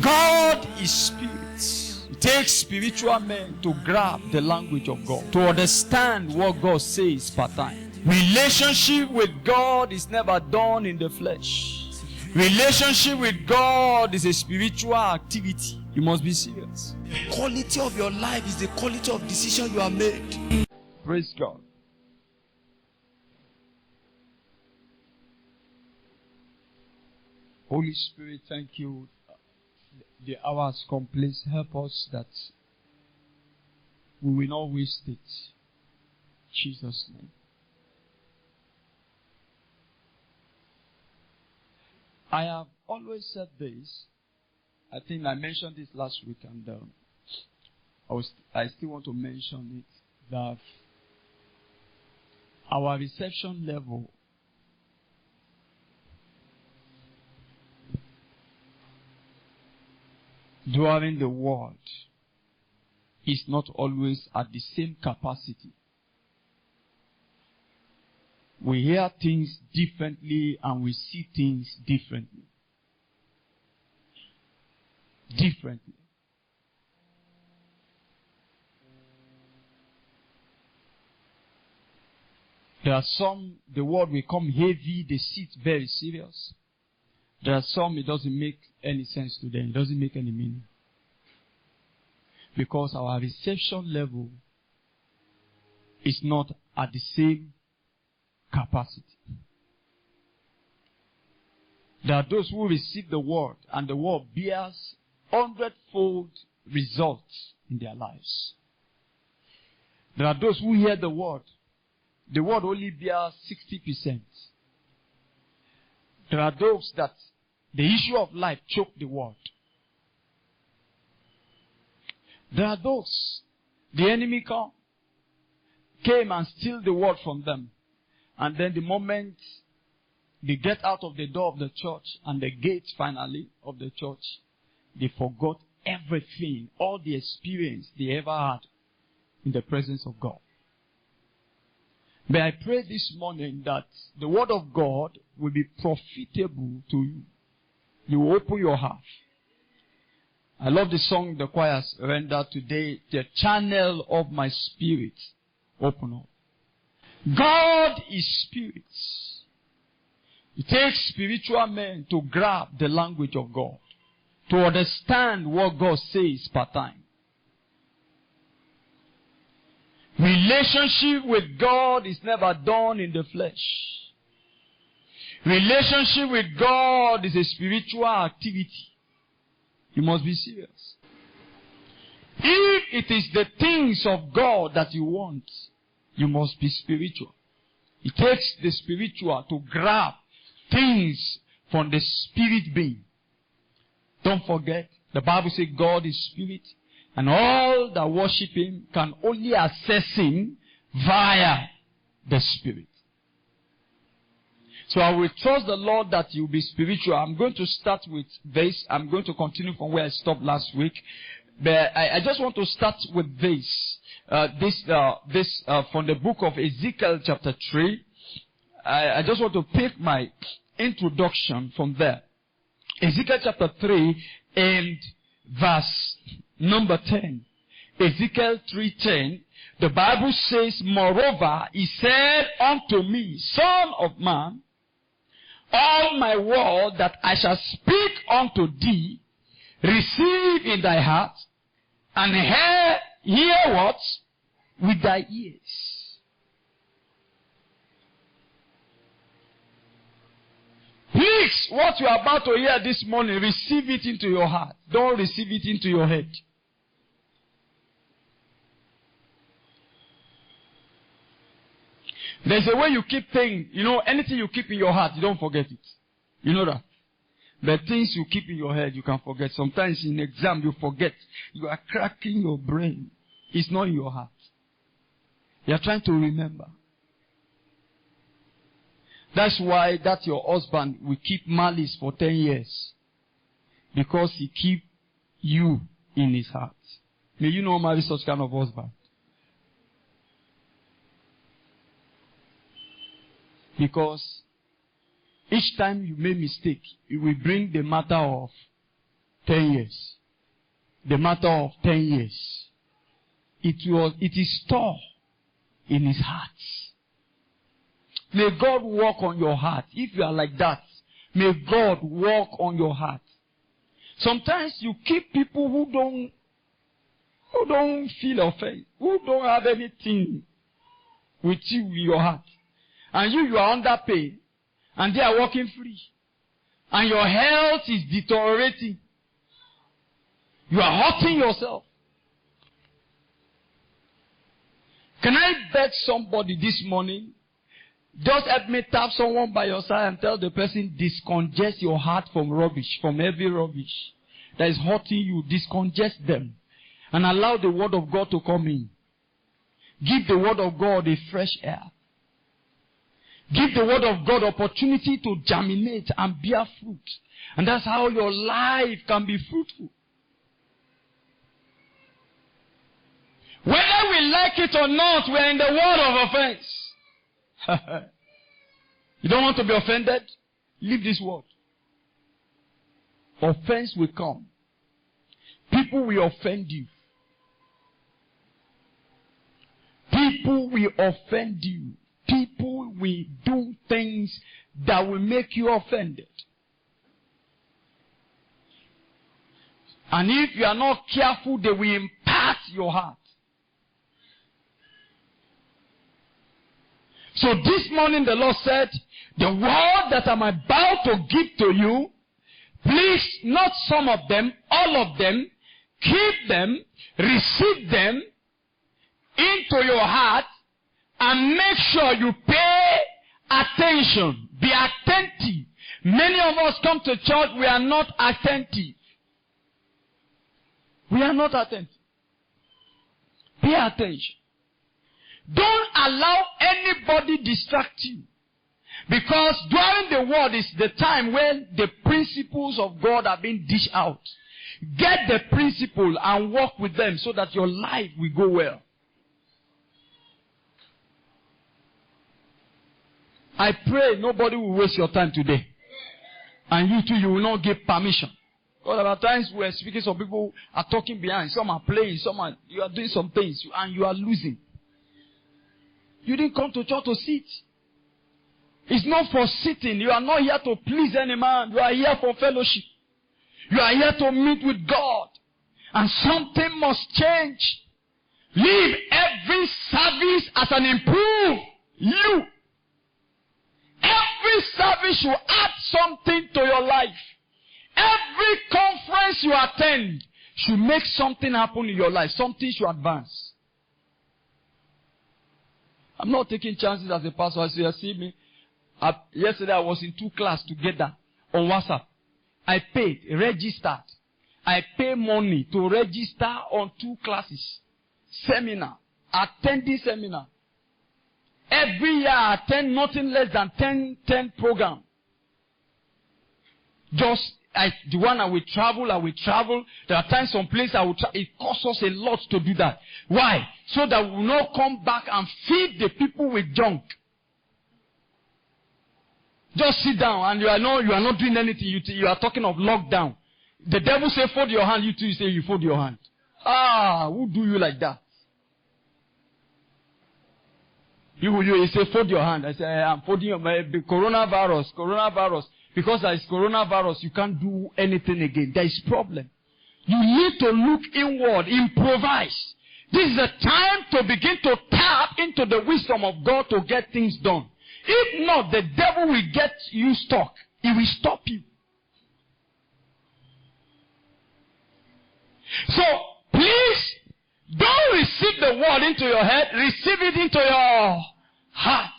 God is spirit. It takes spiritual men to grab the language of God, to understand what God says per time. Relationship with God is never done in the flesh. Relationship with God is a spiritual activity. You must be serious. The quality of your life is the quality of decision you have made. Praise God. Holy Spirit, thank you. The hour has come. Please help us that we will not waste it. In Jesus' name. I have always said this. I think I mentioned this last week, and I still want to mention it, that our reception level during the word is not always at the same capacity. We hear things differently and we see things differently. There are some, the word will come heavy, they see it very serious. There are some, it doesn't make any sense to them. It doesn't make any meaning. Because our reception level is not at the same capacity. There are those who receive the word and the word bears 100-fold results in their lives. There are those who hear the word only bears 60%. There are those that the issue of life choke the word. There are those, the enemy came and steal the word from them. And then the moment they get out of the door of the church and the gate finally of the church, they forgot everything, all the experience they ever had in the presence of God. But I pray this morning that the word of God will be profitable to you. You will open your heart. I love the song the choirs rendered today, the channel of my spirit open up. God is spirit. It takes spiritual men to grab the language of God, to understand what God says per time. Relationship with God is never done in the flesh. Relationship with God is a spiritual activity. You must be serious. If it is the things of God that you want, you must be spiritual. It takes the spiritual to grab things from the spirit being. Don't forget, the Bible says God is spirit, and all that worship Him can only access Him via the Spirit. So I will trust the Lord that you will be spiritual. I'm going to start with this. I'm going to continue from where I stopped last week. But I just want to start with this. From the book of Ezekiel chapter 3. I just want to pick my introduction from there. Ezekiel chapter 3 and verse number 10. Ezekiel 3:10. The Bible says, moreover, He said unto me, Son of man, all my word that I shall speak unto thee, receive in thy heart, and hear what? With thy ears. Please, what you are about to hear this morning, receive it into your heart. Don't receive it into your head. There's a way you keep things. You know, anything you keep in your heart, you don't forget it. You know that? But things you keep in your head, you can forget. Sometimes in exam, you forget. You are cracking your brain. It's not in your heart. You are trying to remember. That's why that your husband will keep malice for 10 years. Because he keep you in his heart. May you not marry such kind of husband. Because each time you make mistake, it will bring the matter of 10 years. The matter of 10 years. It is stored in his heart. May God work on your heart. If you are like that, may God work on your heart. Sometimes you keep people who don't feel offended, who don't have anything with you in your heart. And you are underpaid, and they are walking free. And your health is deteriorating. You are hurting yourself. Can I beg somebody this morning? Just help me tap someone by your side and tell the person, discongest your heart from rubbish, from every rubbish that is hurting you. Discongest them. And allow the word of God to come in. Give the word of God a fresh air. Give the word of God opportunity to germinate and bear fruit. And that's how your life can be fruitful. Whether we like it or not, we are in the world of offense. You don't want to be offended? Leave this world. Offense will come. People will offend you. People will offend you. People will do things that will make you offended. And if you are not careful, they will impact your heart. So this morning the Lord said, the word that I'm about to give to you, please, not some of them, all of them, keep them, receive them into your heart, and make sure you pay attention. Be attentive. Many of us come to church, we are not attentive. We are not attentive. Pay attention. Don't allow anybody distract you. Because during the word is the time when the principles of God are being dished out. Get the principle and work with them so that your life will go well. I pray nobody will waste your time today. And you too, you will not give permission. Because there are times we are speaking, some people are talking behind, some are playing, you are doing some things, and you are losing. You didn't come to church to sit. It's not for sitting. You are not here to please any man. You are here for fellowship. You are here to meet with God. And something must change. Leave every service as an improve you. Every service should add something to your life. Every conference you attend should make something happen in your life. Something should advance. I'm not taking chances as a pastor. As you see me, yesterday I was in 2 classes together on WhatsApp. I paid, registered. I pay money to register on 2 classes. Seminar. Attending seminar. Every year I attend nothing less than 10 program. Just the one I will travel. There are times some place I will travel. It costs us a lot to do that. Why? So that we will not come back and feed the people with junk. Just sit down and you are not doing anything. You are talking of lockdown. The devil say fold your hand. You too say you fold your hand. Who do you like that? You say fold your hand. I say I'm folding your coronavirus. Because there is coronavirus, you can't do anything again. There is problem. You need to look inward, improvise. This is a time to begin to tap into the wisdom of God to get things done. If not, the devil will get you stuck. He will stop you. So, please, don't receive the word into your head. Receive it into your heart.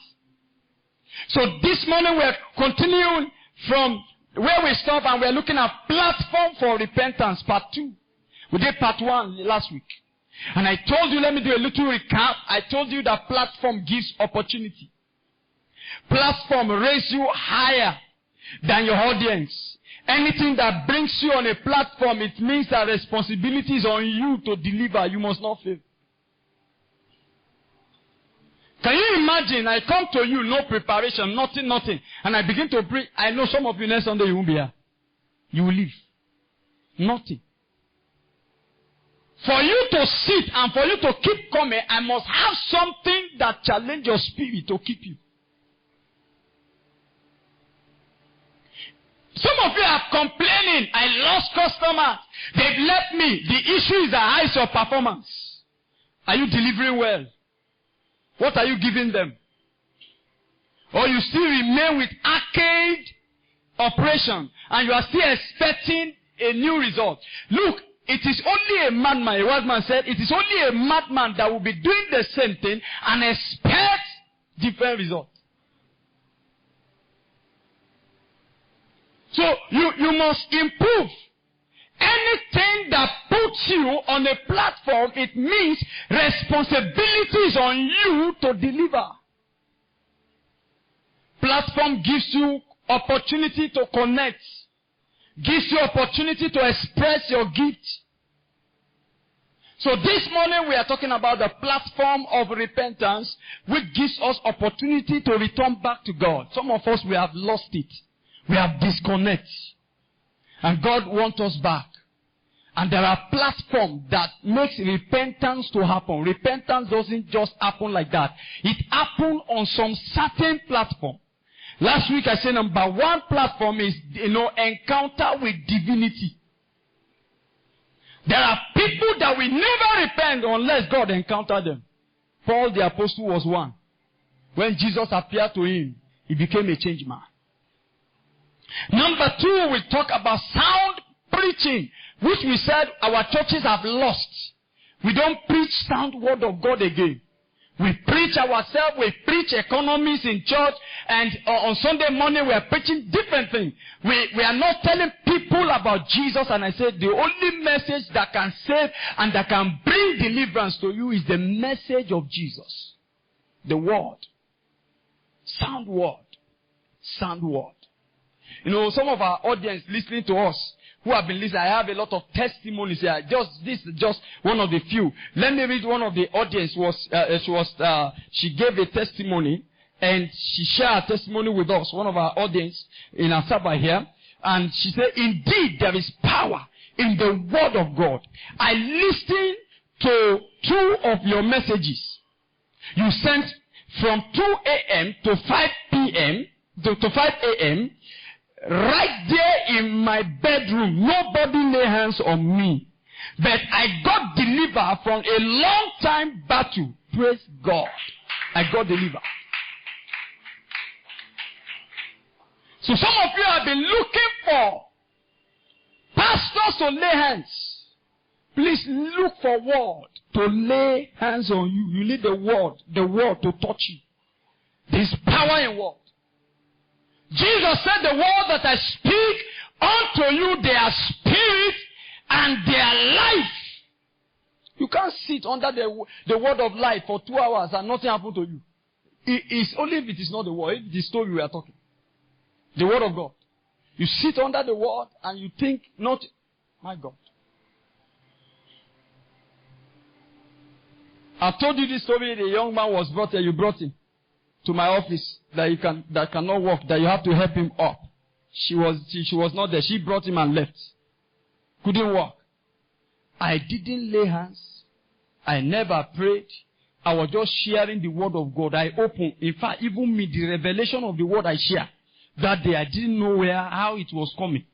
So this morning we are continuing from where we stop, and we're looking at platform for repentance, part 2. We did part 1 last week. And I told you, let me do a little recap. I told you that platform gives opportunity. Platform raises you higher than your audience. Anything that brings you on a platform, it means that responsibility is on you to deliver. You must not fail. Can you imagine, I come to you, no preparation, nothing, and I begin to pray. I know some of you next Sunday you won't be here. You will leave. Nothing. For you to sit and for you to keep coming, I must have something that challenges your spirit to keep you. Some of you are complaining, I lost customers. They've left me. The issue is the eyes of performance. Are you delivering well? What are you giving them? Or you still remain with arcade operation and you are still expecting a new result. Look, it is only a madman, a wise man said, it is only a madman that will be doing the same thing and expect different results. So you must improve. Anything that puts you on a platform, it means responsibility is on you to deliver. Platform gives you opportunity to connect. Gives you opportunity to express your gift. So this morning we are talking about the platform of repentance, which gives us opportunity to return back to God. Some of us, we have lost it. We have disconnected. And God wants us back. And there are platforms that makes repentance to happen. Repentance doesn't just happen like that. It happens on some certain platform. Last week I said number one platform is, encounter with divinity. There are people that will never repent unless God encounter them. Paul the apostle was one. When Jesus appeared to him, he became a changed man. Number two, we talk about sound preaching, which we said our churches have lost. We don't preach sound word of God again. We preach ourselves, we preach economies in church, and on Sunday morning we are preaching different things. We are not telling people about Jesus, and I said the only message that can save and that can bring deliverance to you is the message of Jesus. The word. Sound word. Sound word. Some of our audience listening to us who have been listening, I have a lot of testimonies here. This is just one of the few. Let me read one of the audience. She gave a testimony and she shared a testimony with us, one of our audience in Asaba here. And she said, indeed, there is power in the word of God. I listened to 2 of your messages. You sent from 2 a.m. to 5 p.m. to 5 a.m. Right there in my bedroom, nobody lay hands on me. But I got delivered from a long time battle. Praise God. I got delivered. So some of you have been looking for pastors to lay hands. Please look for word to lay hands on you. You need the word to touch you. There's power in word. Jesus said, the word that I speak unto you, they are spirit and they are life. You can't sit under the word of life for 2 hours and nothing happened to you. It's only if it is not the word, it's the story we are talking. The word of God. You sit under the word and you think not, my God. I told you this story, the young man was brought here, you brought him to my office that cannot walk, that you have to help him up. She was not there. She brought him and left. Couldn't walk. I didn't lay hands. I never prayed. I was just sharing the word of God. I opened. In fact, even me, the revelation of the word I shared that day, I didn't know how it was coming.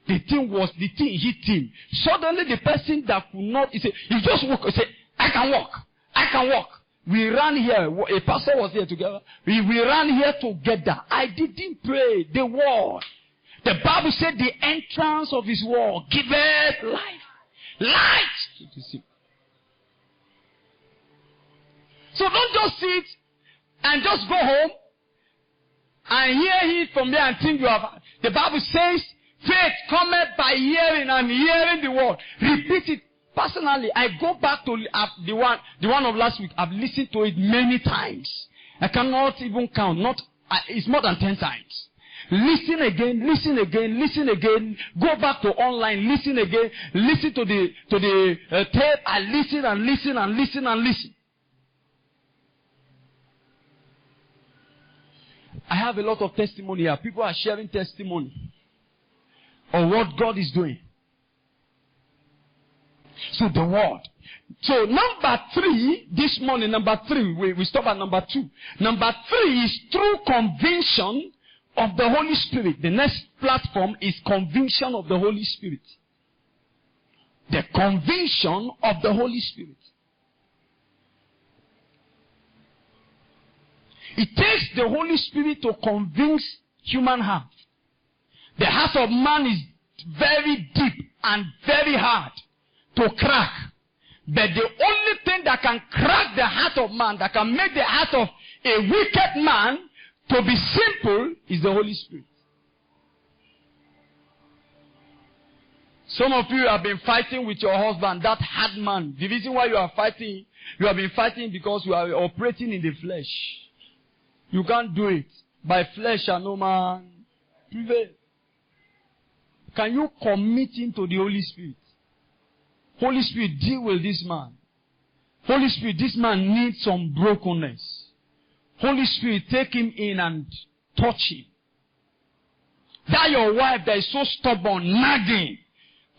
The thing hit him. Suddenly the person that could not, he just walk. He said, I can walk. I can walk. We ran here. A pastor was here together. We ran here together. I didn't pray. The word. The Bible said the entrance of his word giveth life. Light. So don't just sit and just go home and hear it from there and think you have. The Bible says faith cometh by hearing and hearing the word. Repeat it. Personally, I go back to the one of last week. I've listened to it many times. I cannot even count. It's more than 10 times. Listen again, listen again, listen again. Go back to online, listen again. Listen to the tape. I listen and listen and listen and listen. I have a lot of testimony here. People are sharing testimony of what God is doing. So the word. So number 3, this morning, number 3, we stop at number 2. Number 3 is through conviction of the Holy Spirit. The next platform is conviction of the Holy Spirit. The conviction of the Holy Spirit. It takes the Holy Spirit to convince human heart. The heart of man is very deep and very hard to crack. But the only thing that can crack the heart of man, that can make the heart of a wicked man to be simple, is the Holy Spirit. Some of you have been fighting with your husband, that hard man. The reason why you are fighting, you have been fighting because you are operating in the flesh. You can't do it. By flesh and no man prevail. Can you commit him to the Holy Spirit? Holy Spirit, deal with this man. Holy Spirit, this man needs some brokenness. Holy Spirit, take him in and touch him. That your wife that is so stubborn, nagging,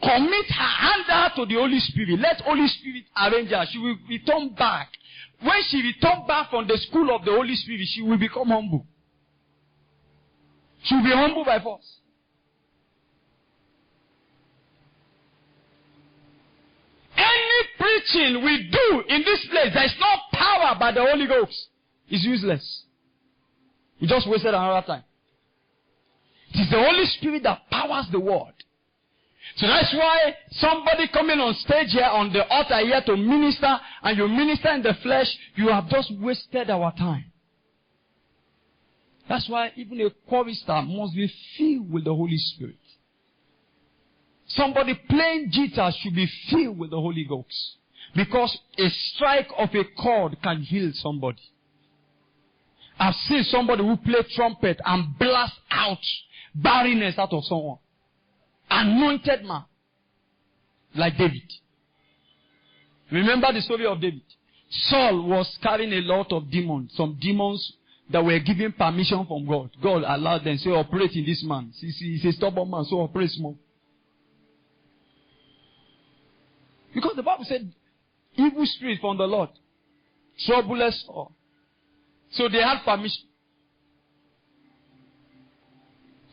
commit her, hand her to the Holy Spirit. Let Holy Spirit arrange her. She will return back. When she returns back from the school of the Holy Spirit, she will become humble. She will be humble by force. Any preaching we do in this place, there is no power by the Holy Ghost. It's useless. You just wasted another time. It is the Holy Spirit that powers the word. So that's why somebody coming on stage here on the altar here to minister, and you minister in the flesh, you have just wasted our time. That's why even a chorister must be filled with the Holy Spirit. Somebody playing guitar should be filled with the Holy Ghost. Because a strike of a chord can heal somebody. I've seen somebody who played trumpet and blast out barrenness out of someone. Anointed man. Like David. Remember the story of David. Saul was carrying a lot of demons. Some demons that were given permission from God. God allowed them to say, operate in this man. He's a stubborn man, so operate small. Because the Bible said, evil spirit from the Lord. Troublous all. So they had permission.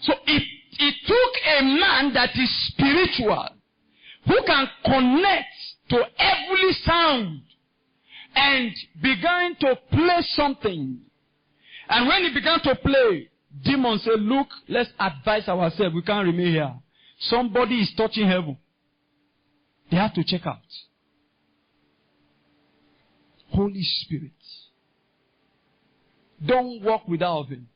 So it took a man that is spiritual, who can connect to every sound and began to play something. And when he began to play, demons said, look, let's advise ourselves. We can't remain here. Somebody is touching heaven. They have to check out. Holy Spirit. Don't walk without him.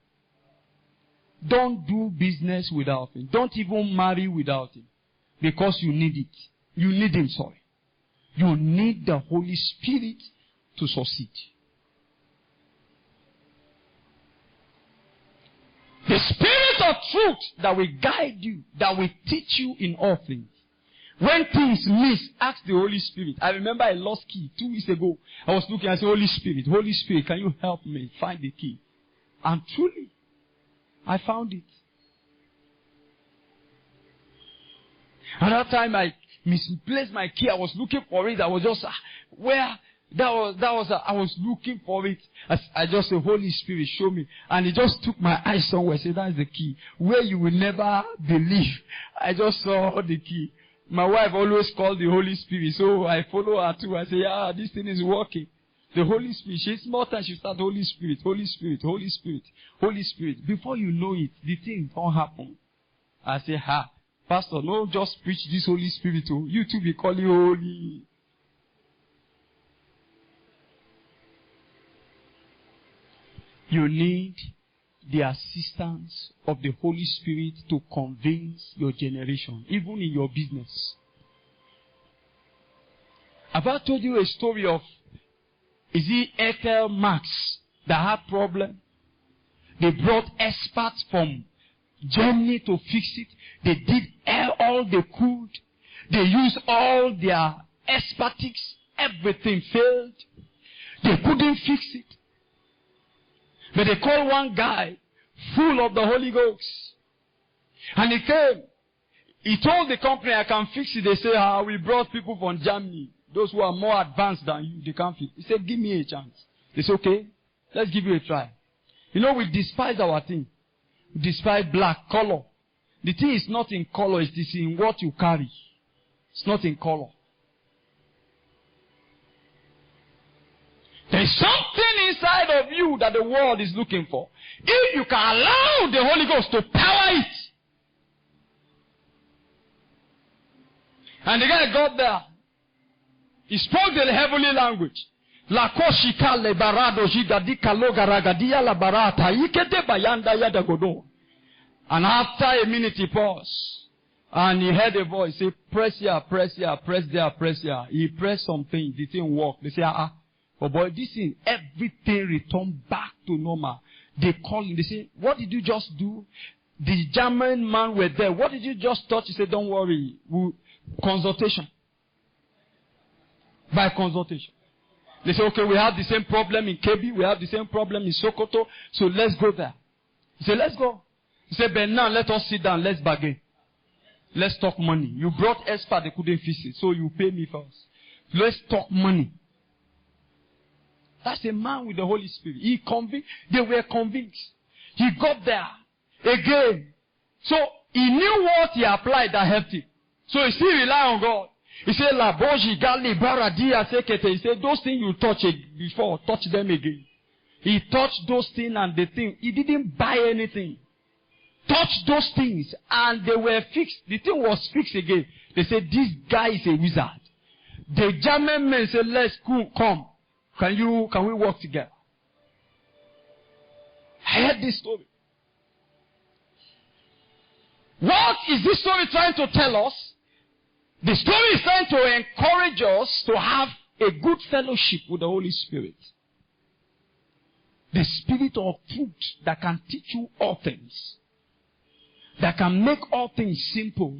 Don't do business without him. Don't even marry without him. Because you need it. You need him, sorry. You need the Holy Spirit to succeed. The Spirit of truth that will guide you, that will teach you in all things. When things miss, ask the Holy Spirit. I remember I lost key 2 weeks ago. I was looking, I said, Holy Spirit, can you help me find the key? And truly, I found it. Another time I misplaced my key. I was looking for it. I was just, I was looking for it. I just said, Holy Spirit, show me. And he just took my eyes somewhere. I said, that's the key. Where you will never believe. I just saw the key. My wife always called the Holy Spirit, so I follow her too. I say, this thing is working. The Holy Spirit, she's more time she start Holy Spirit, Holy Spirit, Holy Spirit, Holy Spirit. Before you know it, the thing don't happen. I say, Pastor, no, just preach this Holy Spirit. Oh, you too be calling holy. You need the assistance of the Holy Spirit to convince your generation, even in your business. Have I told you a story of, is it Ethel Max that had problem? They brought experts from Germany to fix it. They did all they could. They used all their expertise. Everything failed. They couldn't fix it. But they called one guy full of the Holy Ghost. And he came. He told the company, I can fix it. They say, we brought people from Germany. Those who are more advanced than you, they can't fix it. He said, give me a chance. They said, okay, let's give you a try. You know, we despise our thing. We despise black, color. The thing is not in color, it is in what you carry. It's not in color. There is something inside of you that the world is looking for. If you can allow the Holy Ghost to power it. And the guy got there. He spoke the heavenly language. La koshika le barado jigadika logaragadia la barata ikete bayanda yada godo. And after a minute he paused. And he heard a voice say, press here, press here, press there, press here. He pressed something, the thing worked. They say, but boy, this thing, everything returned back to normal. They call him, they say, what did you just do? The German man were there. What did you just touch? He said, don't worry. Consultation. By consultation. They say, okay, we have the same problem in Kebbi. We have the same problem in Sokoto. So let's go there. He said, let's go. He said, but now let us sit down. Let's bargain. Let's talk money. You brought expert, they couldn't fix it. So you pay me first. Let's talk money. That's a man with the Holy Spirit. They were convinced. He got there. Again. So he knew what he applied that helped him. So he still rely on God. He said, La Boji Gali Baradia Sekete. He said, those things you touched before, touch them again. He touched those things and the thing. He didn't buy anything. Touched those things and they were fixed. The thing was fixed again. They said, this guy is a wizard. The German men said, let's come. Can we work together? I heard this story. What is this story trying to tell us? The story is trying to encourage us to have a good fellowship with the Holy Spirit. The Spirit of truth that can teach you all things. That can make all things simple.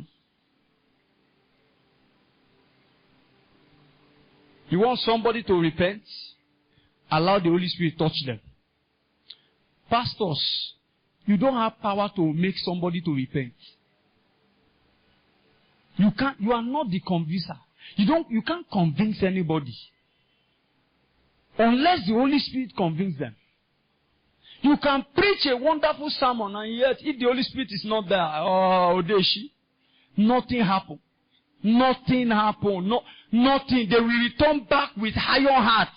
You want somebody to repent? Allow the Holy Spirit to touch them. Pastors, you don't have power to make somebody to repent. You are not the convincer. You can't convince anybody. Unless the Holy Spirit convinces them. You can preach a wonderful sermon and yet if the Holy Spirit is not there, Odeshi, nothing happened. Nothing happened. Nothing. They will return back with iron hearts.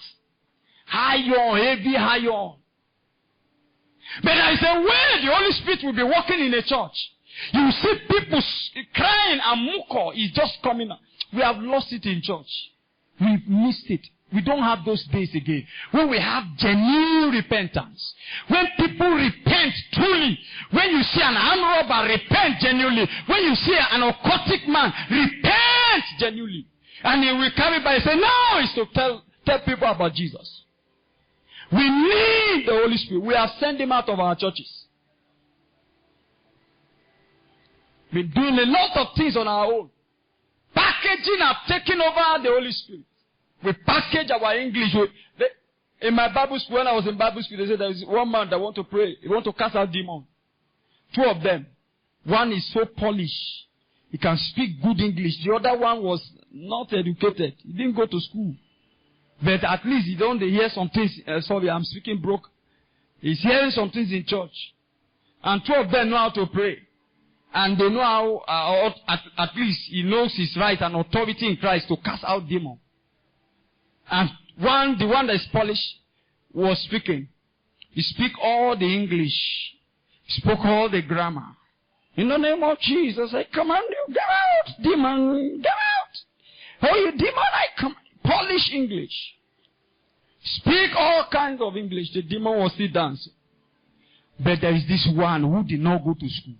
Iron, heavy iron. But there is a way the Holy Spirit will be working in a church. You will see people crying and muko is just coming out. We have lost it in church. We've missed it. We don't have those days again. When we have genuine repentance. When people repent truly. When you see an armed robber, repent genuinely. When you see an occultic man, repent genuinely. And he will carry by and say, no, it's to tell people about Jesus. We need the Holy Spirit. We have sent him out of our churches. We're doing a lot of things on our own. Packaging have taken over the Holy Spirit. We package our English. In my Bible school, when I was in Bible school, they said there is one man that want to pray. He want to cast out demons. Two of them. One is so polished. He can speak good English. The other one was not educated. He didn't go to school. But at least he don't hear some things. Sorry, I'm speaking broke. He's hearing some things in church. And two of them know how to pray. And they know how, at least he knows his right and authority in Christ to cast out demons. And the one that is polished was speaking. He speak all the English. He spoke all the grammar. In the name of Jesus, I command you, get out, demon, get out. Oh, you demon, I command. Polish English. Speak all kinds of English. The demon was still dancing. But there is this one who did not go to school.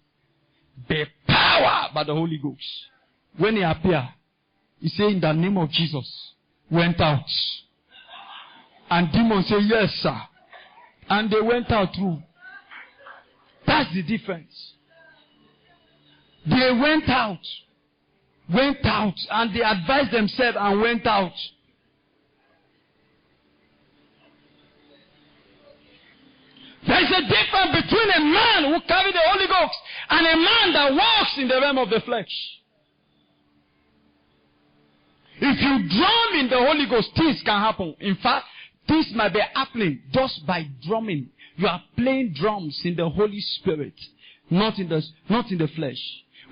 The power by the Holy Ghost. When he appeared, he said, in the name of Jesus, went out. And demons said, yes, sir. And they went out through. That's the difference. They went out. And they advised themselves and went out. There is a difference between a man who carries the Holy Ghost and a man that walks in the realm of the flesh. If you drum in the Holy Ghost, things can happen. In fact, things might be happening just by drumming. You are playing drums in the Holy Spirit, not in the flesh.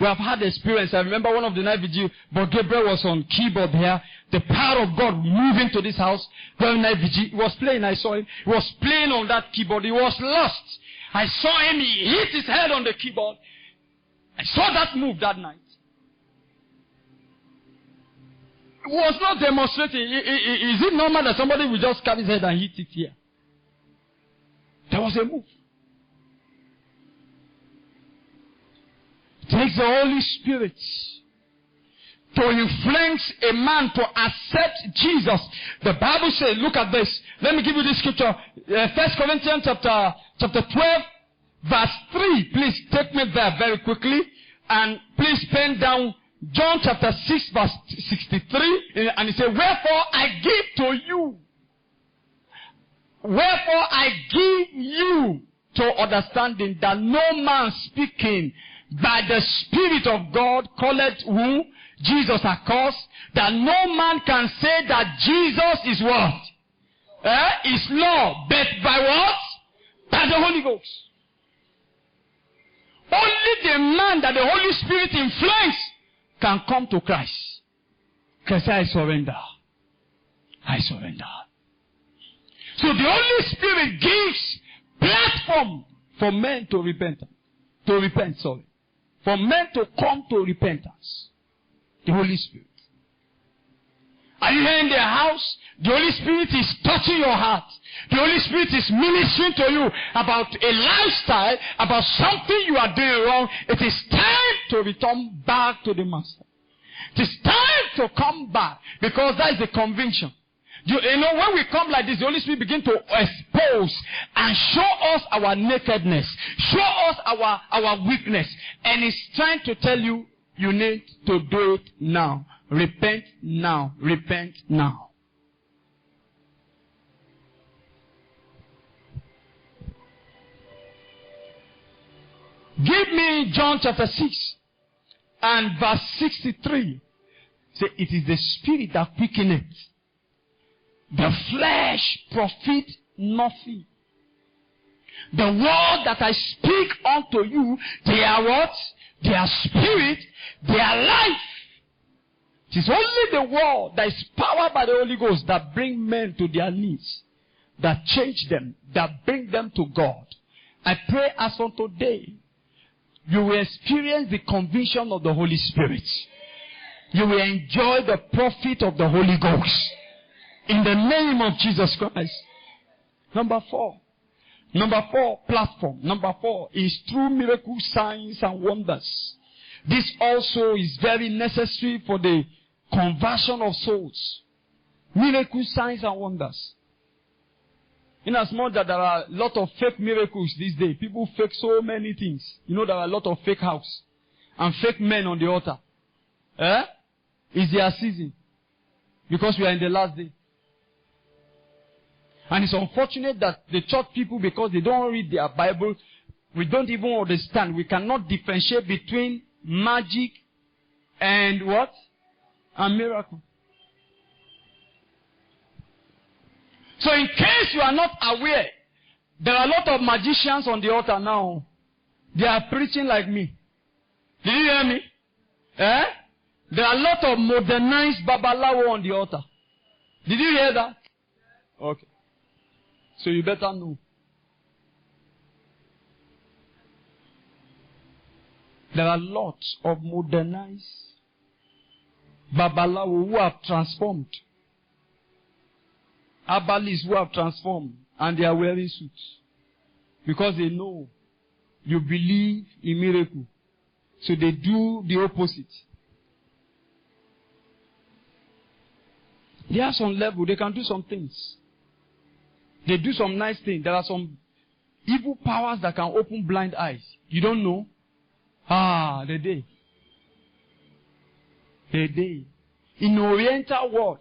We have had the experience. I remember one of the night vigil, but Gabriel was on keyboard here. The power of God moved into this house. One night vigil, he was playing. I saw him. He was playing on that keyboard. He was lost. I saw him. He hit his head on the keyboard. I saw that move that night. It was not demonstrating. Is it normal that somebody will just carry his head and hit it here? There was a move. It takes the Holy Spirit to influence a man to accept Jesus. The Bible says, look at this. Let me give you this scripture. 1 Corinthians chapter 12, verse 3. Please take me there very quickly. And please pen down John chapter 6, verse 63. And it says, wherefore I give to you. Wherefore I give you to understanding that no man speaking by the Spirit of God calleth who? Jesus accursed, that no man can say that Jesus is what? Is Lord, but by what? By the Holy Ghost. Only the man that the Holy Spirit influences can come to Christ. Can say, I surrender. I surrender. So the Holy Spirit gives platform for men to repent. For men to come to repentance. The Holy Spirit. Are you here in the house? The Holy Spirit is touching your heart. The Holy Spirit is ministering to you about a lifestyle, about something you are doing wrong. It is time to return back to the Master. It is time to come back, because that is the conviction. You know, when we come like this, the Holy Spirit begins to expose and show us our nakedness, show us our weakness, and He's trying to tell you, you need to do it now. Repent now. Repent now. Give me John chapter 6 and verse 63. Say, it is the Spirit that quickeneth. The flesh profit nothing. The word that I speak unto you, they are what? They are spirit, they are life. It is only the word that is powered by the Holy Ghost that bring men to their knees, that change them, that bring them to God. I pray as on today, you will experience the conviction of the Holy Spirit. You will enjoy the profit of the Holy Ghost. In the name of Jesus Christ. Number 4, platform. Number 4 is through miracles, signs, and wonders. This also is very necessary for the conversion of souls. Miracles, signs, and wonders. Inasmuch that there are a lot of fake miracles these days. People fake so many things. You know, there are a lot of fake house and fake men on the altar. It's their season. Because we are in the last day. And it's unfortunate that the church people, because they don't read their Bible, we don't even understand. We cannot differentiate between magic and what? And miracle. So in case you are not aware, there are a lot of magicians on the altar now. They are preaching like me. Did you hear me? There are a lot of modernized babalawo on the altar. Did you hear that? Okay. So you better know. There are lots of modernized babalawo who have transformed. Abalis who have transformed, and they are wearing suits. Because they know you believe in miracle. So they do the opposite. They are some level, they can do some things. They do some nice things. There are some evil powers that can open blind eyes. You don't know? The day. The day. In the Oriental world,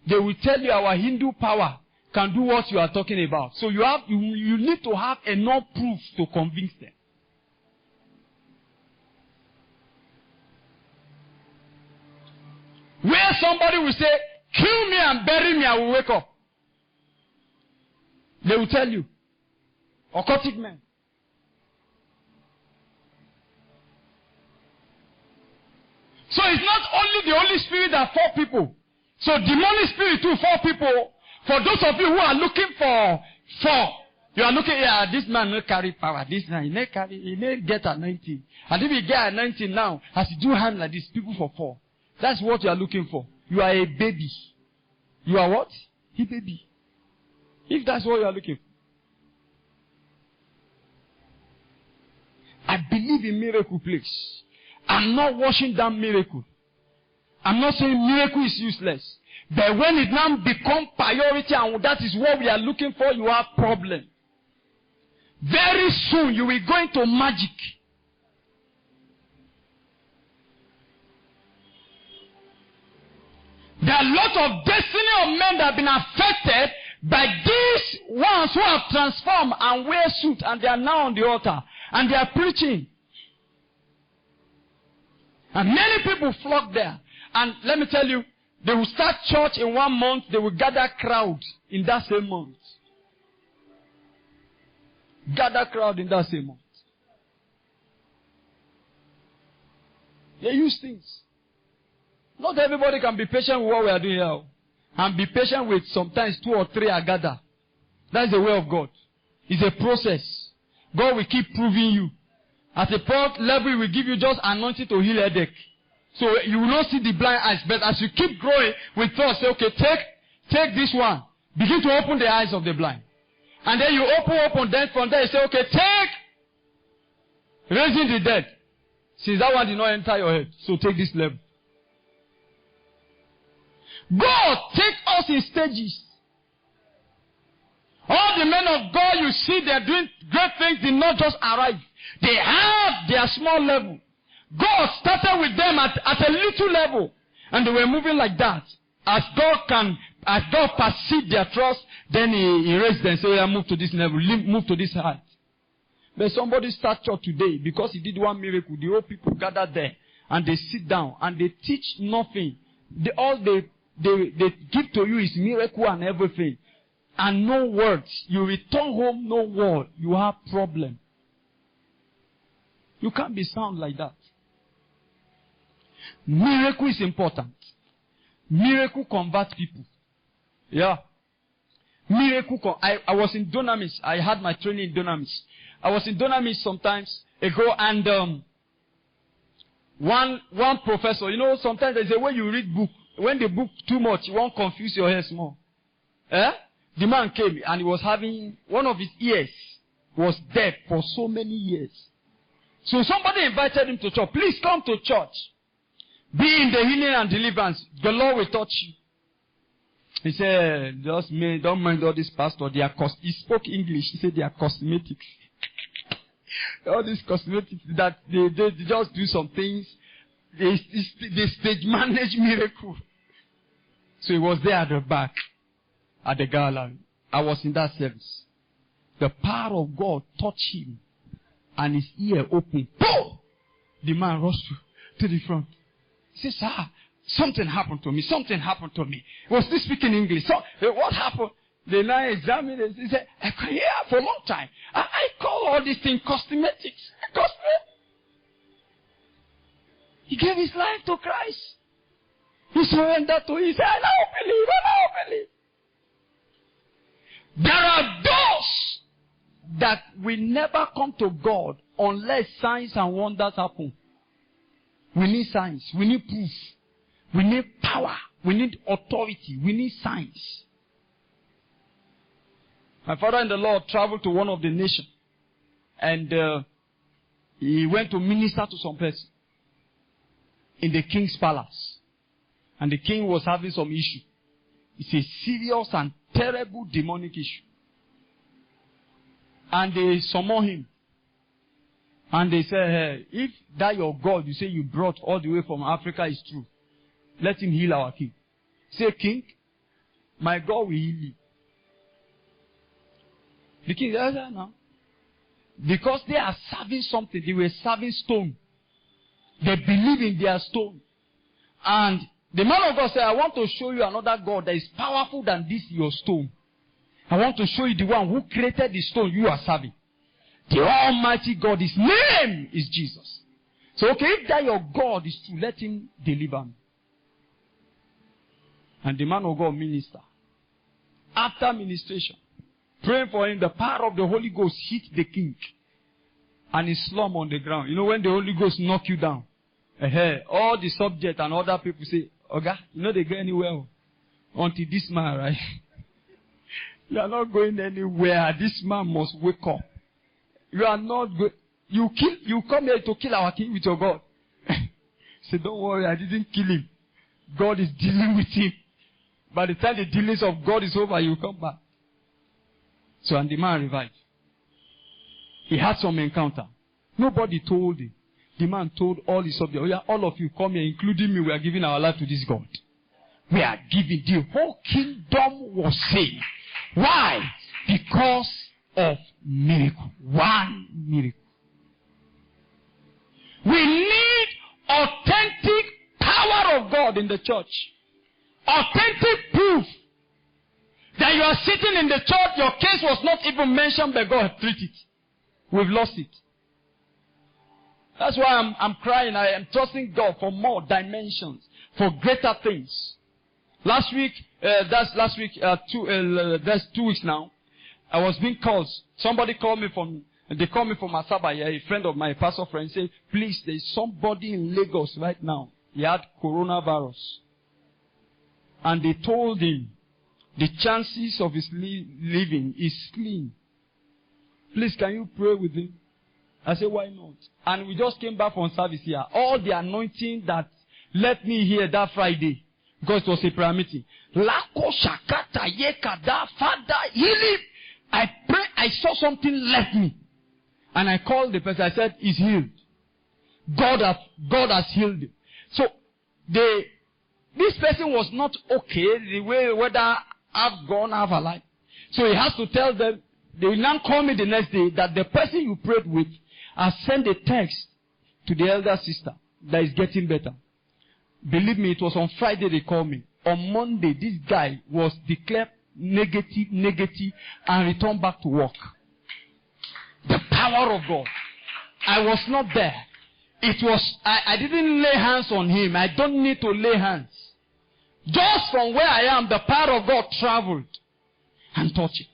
they will tell you our Hindu power can do what you are talking about. So you need to have enough proof to convince them. Where somebody will say, kill me and bury me, I will wake up. They will tell you. Occultic men. So it's not only the Holy Spirit that 4 people. So demonic spirit too, 4 people. For those of you who are looking for 4, you are looking, this man will carry power. This man, he may get anointing. And if he get anointing now, as he do hand like this, people for 4. That's what you are looking for. You are a baby. You are what? A baby. If that's what you are looking for. I believe in miracle, please. I'm not washing down miracle. I'm not saying miracle is useless. But when it now becomes priority and that is what we are looking for, you have problem. Very soon you will go into magic. There are a lot of destiny of men that have been affected by these ones who have transformed and wear suit and they are now on the altar and they are preaching. And many people flock there. And let me tell you, they will start church in 1 month, they will gather crowd in that same month. Gather crowd in that same month. They use things. Not everybody can be patient with what we are doing here. And be patient with sometimes 2 or 3 are gathered. That's the way of God. It's a process. God will keep proving you. At a point level, He will give you just anointing to heal headache. So you will not see the blind eyes. But as you keep growing with thoughts, say, okay, take this one. Begin to open the eyes of the blind. And then you open, then from there you say, okay, take raising the dead. Since that one did not enter your head, so take this level. God take us in stages. All the men of God you see, they are doing great things, did not just arrive. They have their small level. God started with them at a little level. And they were moving like that. As God perceived their trust, then He raised them and said, yeah, move to this level, move to this height. But somebody start church today because he did one miracle. The old people gather there and they sit down and they teach nothing. All they give to you is miracle and everything. And no words. You return home, no word. You have problem. You can't be sound like that. Miracle is important. Miracle converts people. Yeah. Miracle. I was in Dunamis. I had my training in Dunamis. I was in Dunamis sometimes ago, and one professor, sometimes there's a way you read book. When the book too much, you won't confuse your head more. The man came and he was having, one of his ears was deaf for so many years. So somebody invited him to church. Please come to church. Be in the healing and deliverance. The Lord will touch you. He said, don't mind all this pastor. He spoke English. He said they are cosmetics. All these cosmetics that they just do some things. They stage manage miracle. So he was there at the back, at the gallery. I was in that service. The power of God touched him, and his ear opened. Boom! The man rushed to the front. He said, sir, something happened to me. Something happened to me. He was still speaking English. So, what happened? The man examined it. He said, I can hear for a long time. I call all these things cosmetics. He gave his life to Christ. He surrendered to Him. He said, I now believe. There are those that will never come to God unless signs and wonders happen. We need signs. We need proof. We need power. We need authority. We need signs. My father in the Lord traveled to one of the nations. And he went to minister to some person in the king's palace. And the king was having some issue. It's a serious and terrible demonic issue. And they summoned him. And they said, hey, if that your God you say you brought all the way from Africa is true, let him heal our king. Say, king, my God will heal you. The king said, no. Because they are serving something. They were serving stone. They believe in their stone. And the man of God said, I want to show you another God that is powerful than this your stone. I want to show you the one who created the stone you are serving. The Almighty God, His name is Jesus. So, okay, if that your God is true, let Him deliver me. And the man of God minister. After ministration, praying for him, the power of the Holy Ghost hit the king. And he slumped on the ground. You know when the Holy Ghost knock you down? All the subject and other people say, Oga, you know they go anywhere. Until this man, right? You are not going anywhere. This man must wake up. You are not going. You come here to kill our king with your God. Say, don't worry, I didn't kill him. God is dealing with him. By the time the dealings of God is over, you come back. So, and the man revived. He had some encounter. Nobody told him. The man told all his subjects, oh yeah, all of you come here, including me, we are giving our life to this God. We are giving. The whole kingdom was saved. Why? Because of miracle. One miracle. We need authentic power of God in the church. Authentic proof that you are sitting in the church, your case was not even mentioned, but God treated it. We've lost it. That's why I'm crying. I am trusting God for more dimensions, for greater things. That's 2 weeks now. I was being called. Somebody called me from Asaba, a friend of my pastor friend, said, please, there is somebody in Lagos right now. He had coronavirus. And they told him the chances of his living is slim. Please, can you pray with him? I said, why not? And we just came back from service here. All the anointing that left me here that Friday, because it was a prayer meeting. Lako shakata yekada, Father, heal him. I pray, I saw something left me. And I called the person, I said, he's healed. God has healed him. So, this person was not okay, the way whether I've gone, I've alive. So he has to tell them, they will now call me the next day that the person you prayed with has sent a text to the elder sister that is getting better. Believe me, it was on Friday they called me. On Monday, this guy was declared negative, and returned back to work. The power of God. I was not there. I didn't lay hands on him. I don't need to lay hands. Just from where I am, the power of God traveled and touched it.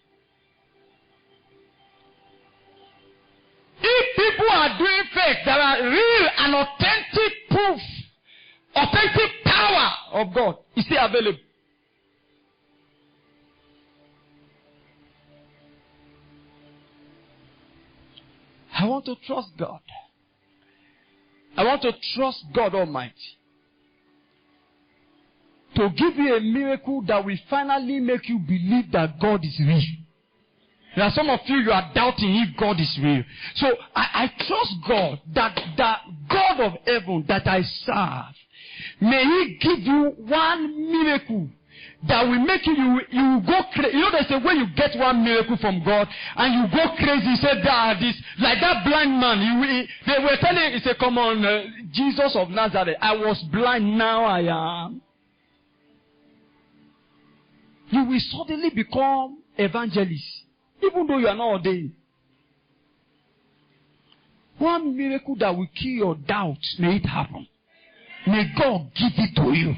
If people are doing fake, there are real and authentic proof, authentic power of God is still available. I want to trust God. I want to trust God Almighty to give you a miracle that will finally make you believe that God is real. There are some of you are doubting if God is real. So I trust God that the God of heaven that I serve, may He give you one miracle that will make you go crazy. You know, there's a way you get one miracle from God and you go crazy. You say, this, like that blind man. They were telling him, he said, come on, Jesus of Nazareth, I was blind, now I am. You will suddenly become evangelist, even though you are not ordained. One miracle that will kill your doubts, may it happen. May God give it to you.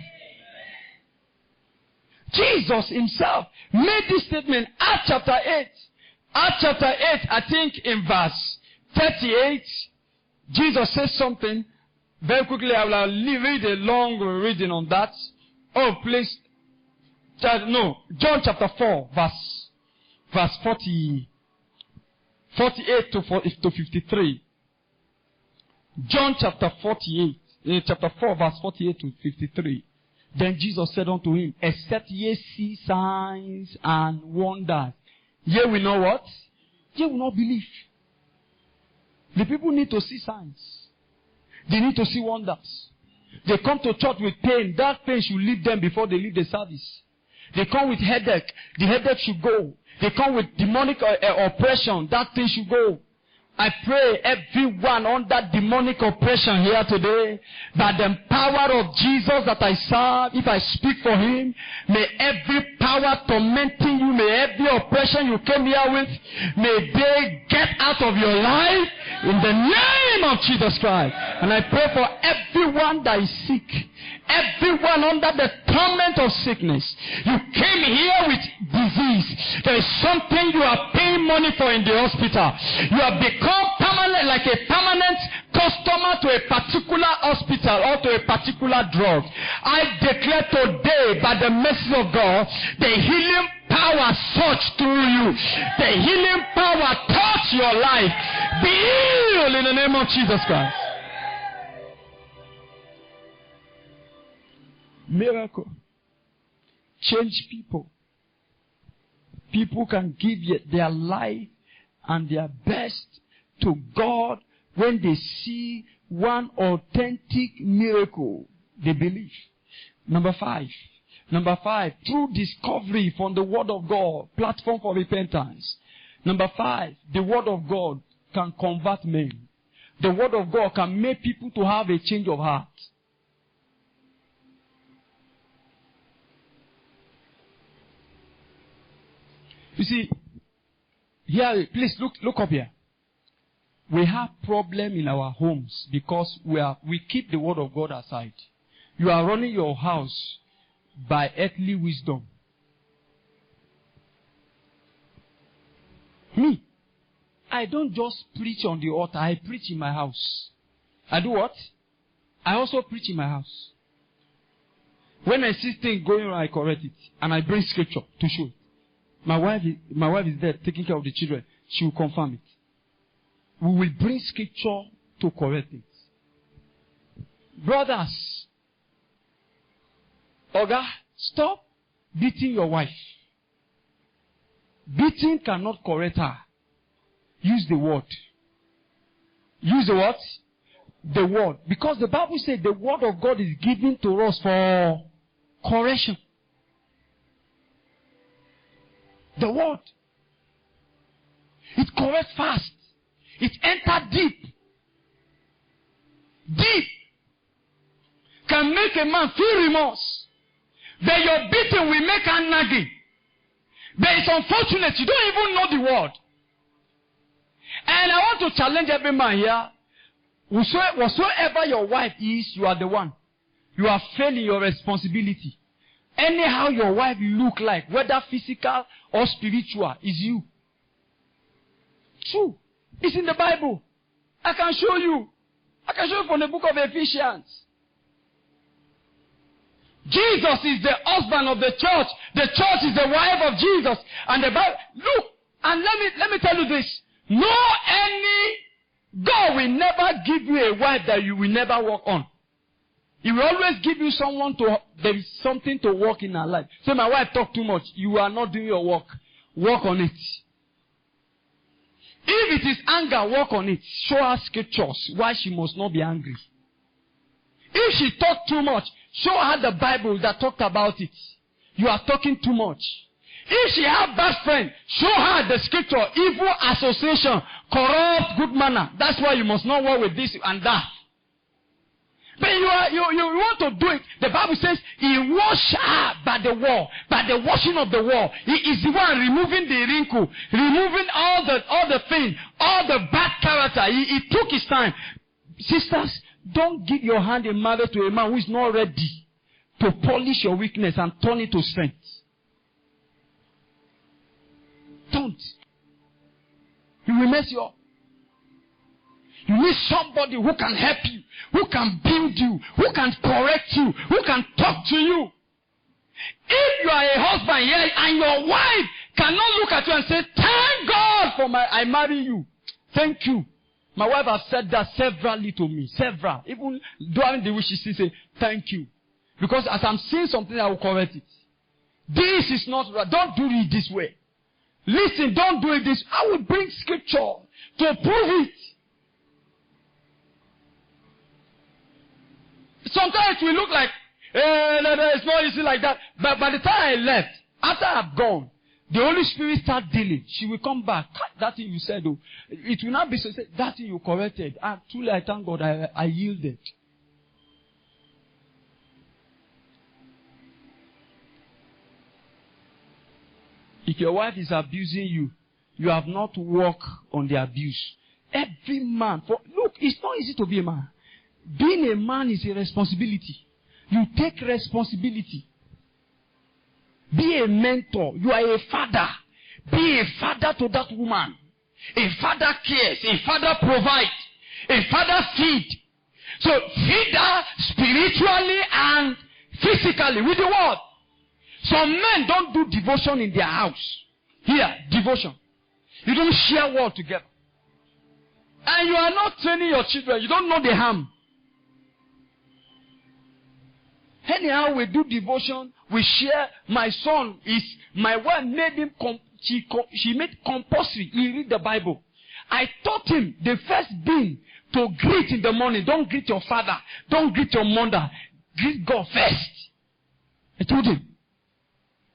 Jesus himself made this statement, Acts chapter 8. Acts chapter 8, I think in verse 38, Jesus says something. Very quickly, I will read a long reading on that. Oh, please. No, John chapter 4, verse 48 to 53. John chapter 48, chapter 4, verse 48 to 53. Then Jesus said unto him, except ye see signs and wonders, ye will know what? Ye will not believe. The people need to see signs. They need to see wonders. They come to church with pain. That pain should leave them before they leave the service. They come with headache. The headache should go. They come with demonic oppression. That thing should go. I pray everyone under demonic oppression here today, by the power of Jesus that I serve, if I speak for him, may every power tormenting you, may every oppression you came here with, may they get out of your life in the name of Jesus Christ. And I pray for everyone that is sick, everyone under the torment of sickness. You came here with disease. There is something you are paying money for in the hospital. You have become permanent, like a permanent customer to a particular hospital or to a particular drug. I declare today, by the mercy of God, the healing power surge through you. The healing power touch your life. Be healed in the name of Jesus Christ. Miracle. Change people. People can give their life and their best to God when they see one authentic miracle. They believe. Number five, through discovery from the Word of God, platform for repentance. Number 5, the Word of God can convert men. The Word of God can make people to have a change of heart. You see, here, please look up here. We have problem in our homes because we keep the Word of God aside. You are running your house by earthly wisdom. Me, I don't just preach on the altar. I preach in my house. I do what? I also preach in my house. When I see things going wrong, I correct it. And I bring scripture to show it. My wife is there taking care of the children. She will confirm it. We will bring scripture to correct it. Brothers, Oga, stop beating your wife. Beating cannot correct her. Use the word. Use the what? The word. Because the Bible says the word of God is given to us for correction. The word. It corrects fast. It enters deep. Deep. Can make a man feel remorse. But your beating will make her nagging. But it's unfortunate. You don't even know the word. And I want to challenge every man here. Whatsoever your wife is, you are the one. You are failing your responsibility. Anyhow your wife look like, whether physical or spiritual, is you. True. It's in the Bible. I can show you. I can show you from the book of Ephesians. Jesus is the husband of the church. The church is the wife of Jesus. And the Bible, look, and let me tell you this. God will never give you a wife that you will never work on. He will always give you someone there is something to work in her life. Say, my wife talk too much. You are not doing your work. Work on it. If it is anger, work on it. Show her scriptures why she must not be angry. If she talk too much, show her the Bible that talked about it. You are talking too much. If she have bad friend, show her the scripture, evil association, corrupt good manner. That's why you must not work with this and that. But you want to do it. The Bible says he washed her by the wall, by the washing of the wall. He is the one removing the wrinkle, removing all the thing, all the bad character. He took his time. Sisters, don't give your hand in marriage to a man who is not ready to polish your weakness and turn it to strength. Don't. He will mess you up. You need somebody who can help you, who can build you, who can correct you, who can talk to you. If you are a husband here and your wife cannot look at you and say, thank God for I marry you. Thank you. My wife has said that severally to me. Several. Even during the week she still say, thank you. Because as I'm seeing something, I will correct it. This is not right. Don't do it this way. Listen, don't do it this. I will bring scripture to prove it. Sometimes it will look like, it's not easy like that. But by the time I left, After I've gone, the Holy Spirit start dealing. She will come back. That thing you said, oh, it will not be so. That thing you corrected. And truly, I thank God I yielded. If your wife is abusing you, you have not worked on the abuse. Every man, look, it's not easy to be a man. Being a man is a responsibility. You take responsibility. Be a mentor. You are a father. Be a father to that woman. A father cares. A father provides. A father feeds. So feed her spiritually and physically with the word. Some men don't do devotion in their house. Here, devotion. You don't share word together. And you are not training your children. You don't know the harm. Anyhow, we do devotion. We share. My wife made him, she made compulsory. He read the Bible. I taught him the first thing to greet in the morning. Don't greet your father. Don't greet your mother. Greet God first. I told him.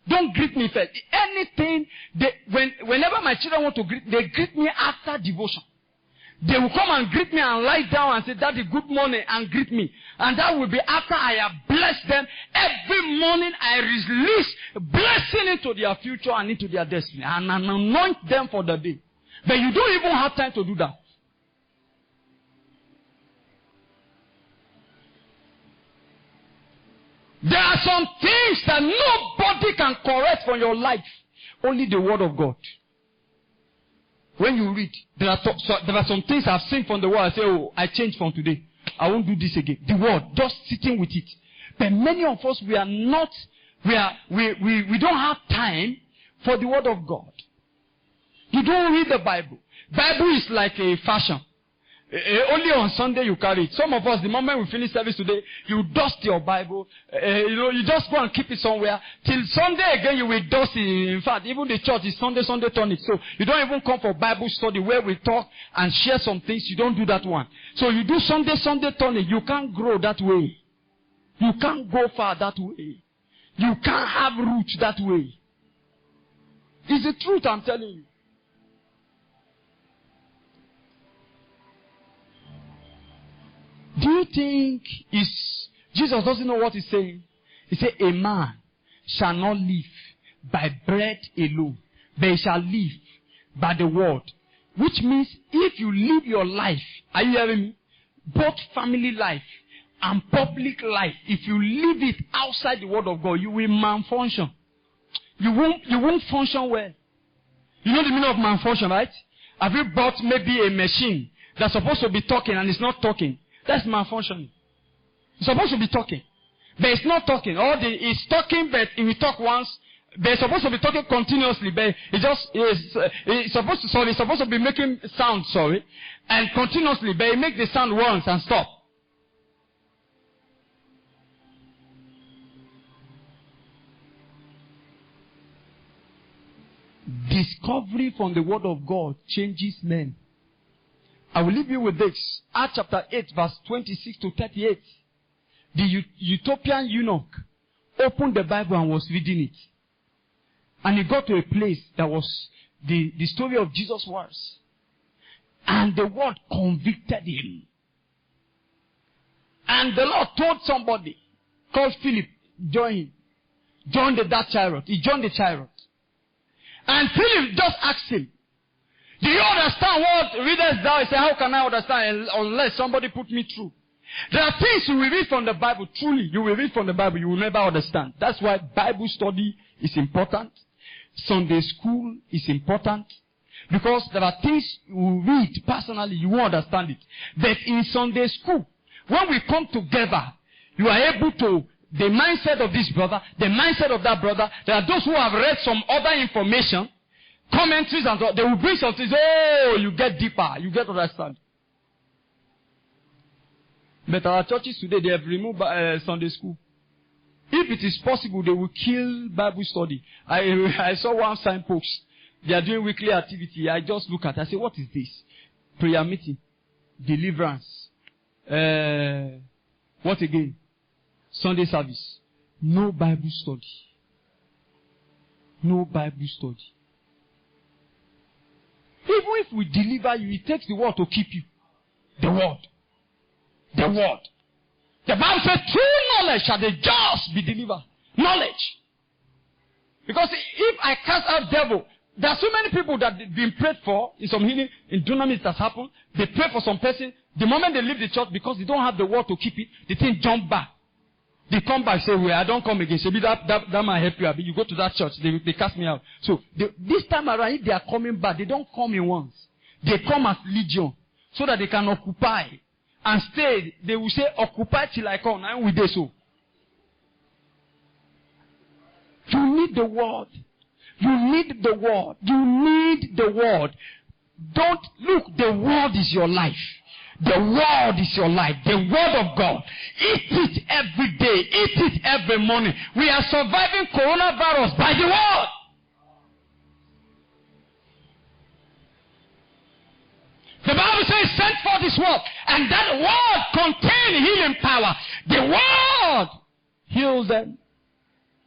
Don't greet me first. Anything, whenever my children want to greet, they greet me after devotion. They will come and greet me and lie down and say, Daddy, good morning, and greet me. And that will be after I have blessed them. Every morning I release blessing into their future and into their destiny. And anoint them for the day. But you don't even have time to do that. There are some things that nobody can correct from your life. Only the word of God. When you read, there are some things I've seen from the word. I say, oh, I changed from today. I won't do this again. The word, just sitting with it. But many of us, we don't have time for the word of God. You don't read the Bible. Bible is like a fashion. Only on Sunday you carry it. Some of us, the moment we finish service today, you dust your Bible. You just go and keep it somewhere. Till Sunday again, you will dust it. In fact, even the church is Sunday tonic. So you don't even come for Bible study where we talk and share some things. You don't do that one. So you do Sunday tonic. You can't grow that way. You can't go far that way. You can't have roots that way. It's the truth I'm telling you. Do you think Jesus doesn't know what he's saying? He said, a man shall not live by bread alone, but he shall live by the word. Which means if you live your life, are you hearing me? Both family life and public life, if you live it outside the word of God, you will malfunction. You won't function well. You know the meaning of malfunction, right? Have you bought maybe a machine that's supposed to be talking and it's not talking? That's malfunctioning. It's supposed to be talking, but it's not talking. Or it's talking, but it will talk once. But it's supposed to be talking continuously, but it's supposed to be making sound, and continuously, but it makes the sound once and stop. Discovery from the word of God changes men. I will leave you with this. Acts chapter 8, verse 26 to 38. The Ethiopian eunuch opened the Bible and was reading it. And he got to a place that was the story of Jesus' words. And the word convicted him. And the Lord told somebody, called Philip, join him. Join that chariot. He joined the chariot. And Philip just asked him, do you understand what readest thou? He said, how can I understand unless somebody put me through? There are things you will read from the Bible. Truly, you will read from the Bible. You will never understand. That's why Bible study is important. Sunday school is important. Because there are things you read personally, you won't understand it. But in Sunday school, when we come together, you are able to, the mindset of this brother, the mindset of that brother, there are those who have read some other information, commentaries and so, they will bring some things. Oh, you get deeper. You get understand. But our churches today, they have removed Sunday school. If it is possible, they will kill Bible study. I saw one signpost. They are doing weekly activity. I just look at it. I say, what is this? Prayer meeting. Deliverance. What again? Sunday service. No Bible study. no Bible study. Even if we deliver you, it takes the word to keep you. The word. The word. The Bible says, through knowledge shall the just be delivered. Knowledge. Because if I cast out devil, there are so many people that have been prayed for in some healing, in dunamis that's happened. They pray for some person. The moment they leave the church, because they don't have the word to keep it, the thing jump back. They come back and say, well, I don't come again. Say, that might help you. You go to that church, they cast me out. So, this time around, if they are coming back, they don't come in once. They come as legion, so that they can occupy and stay. They will say, occupy till I come. And we do so. You need the word. You need the word. You need the word. Don't look, the word is your life. The word is your life. The word of God. Eat it every day. Eat it every morning. We are surviving coronavirus by the word. The Bible says, send forth this word. And that word contains healing power. The word heals them.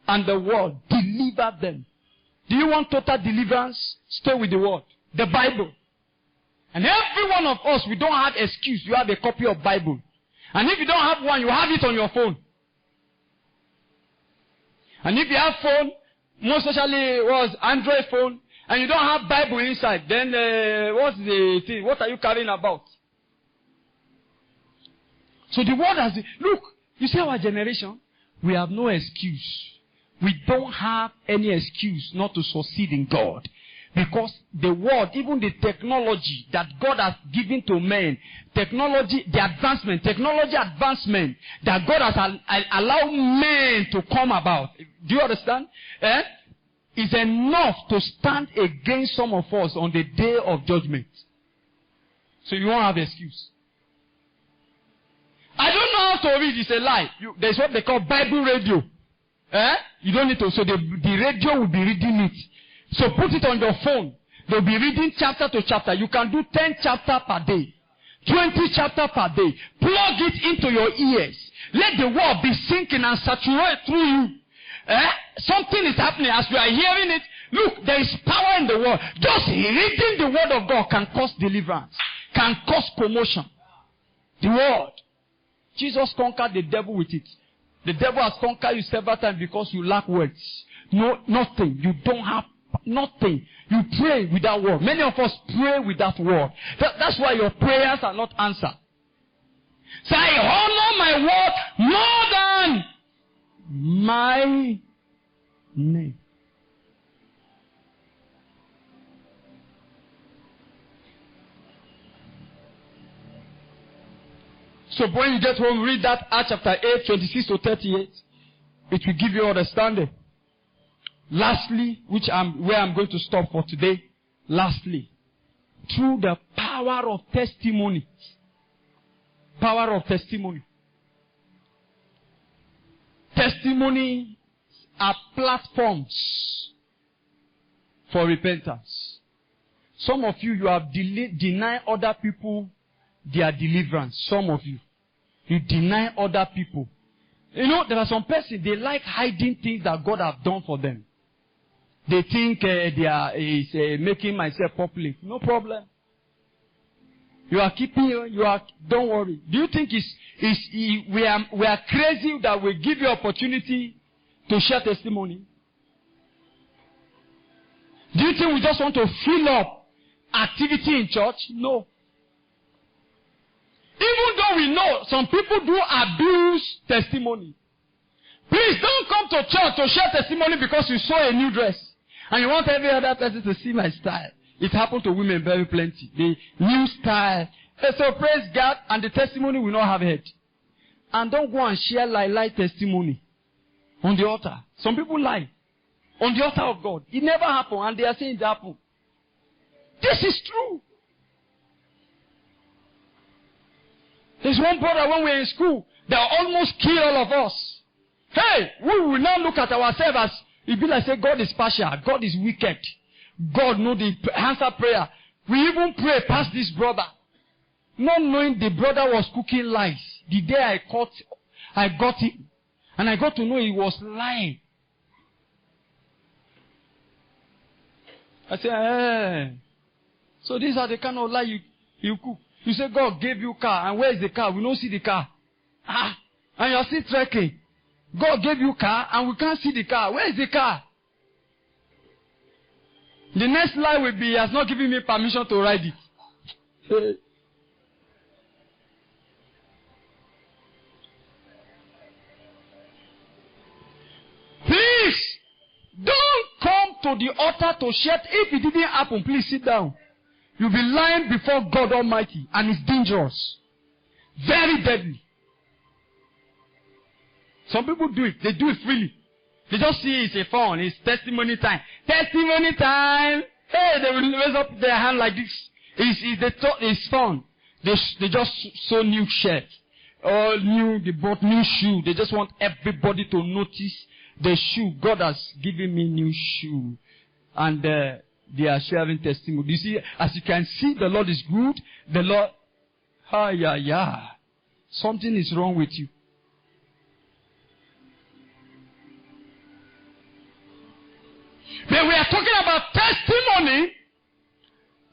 And the word delivers them. Do you want total deliverance? Stay with the word. The Bible. And every one of us, we don't have excuse. You have a copy of Bible. And if you don't have one, you have it on your phone. And if you have phone, most especially was Android phone, and you don't have Bible inside, then what's the thing? What are you carrying about? So the word has, look, you see our generation, we have no excuse. We don't have any excuse not to succeed in God. Because the word, even the technology that God has given to men, technology advancement that God has allowed men to come about. Do you understand? Is enough to stand against some of us on the day of judgment. So you won't have excuse. I don't know how to read, it's a lie. There's what they call Bible radio. You don't need to, so the radio will be reading it. So put it on your phone. They'll be reading chapter to chapter. You can do 10 chapters per day. 20 chapters per day. Plug it into your ears. Let the word be sinking and saturate through you. Something is happening as you are hearing it. Look, there is power in the word. Just reading the word of God can cause deliverance. Can cause promotion. The word. Jesus conquered the devil with it. The devil has conquered you several times because you lack words. No, nothing. You don't have nothing. You pray without word. Many of us pray without word. That's why your prayers are not answered. So I honor my word more than my name. So when you get home, read that Acts chapter 8, 26 to 38. It will give you understanding. Lastly, where I'm going to stop for today. Lastly, through the power of testimony. Power of testimony. Testimony are platforms for repentance. Some of you have denied other people their deliverance. Some of you. You deny other people. You know, there are some persons, they like hiding things that God have done for them. They think they are making myself public. No problem. You are keeping, don't worry. Do you think we are crazy that we give you opportunity to share testimony? Do you think we just want to fill up activity in church? No. Even though we know some people do abuse testimony. Please don't come to church to share testimony because you saw a new dress. And you want every other person to see my style. It happened to women very plenty. The new style. So praise God, and the testimony will not have head. And don't go and share lie testimony on the altar. Some people lie on the altar of God. It never happened, and they are saying it happened. This is true. There's one brother when we were in school, they almost killed all of us. Hey, we will now look at ourselves as, it be like say God is partial, God is wicked. God knows the answer prayer. We even pray past this brother. Not knowing the brother was cooking lies. The day I got him. And I got to know he was lying. I say, hey. So these are the kind of lie you cook. You say God gave you car, and where is the car? We don't see the car. And you are still trekking. God gave you car, and we can't see the car. Where is the car? The next lie will be, he has not given me permission to ride it. Please, don't come to the altar to share. If it didn't happen, please sit down. You'll be lying before God Almighty, and it's dangerous. Very deadly. Some people do it. They do it freely. They just see it's a fun. It's testimony time. Testimony time. Hey, they will raise up their hand like this. It's fun. They just sew new shirt. Or they bought new shoe. They just want everybody to notice the shoe. God has given me new shoe. And they are sharing testimony. You see, as you can see, the Lord is good. The Lord, something is wrong with you. But we are talking about testimony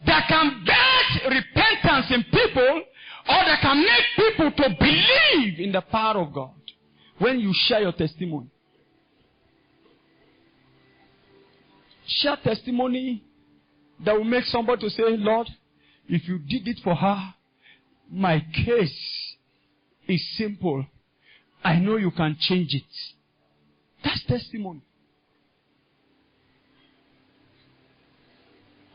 that can get repentance in people, or that can make people to believe in the power of God. When you share your testimony. Share testimony that will make somebody to say, Lord, if you did it for her, my case is simple. I know you can change it. That's testimony.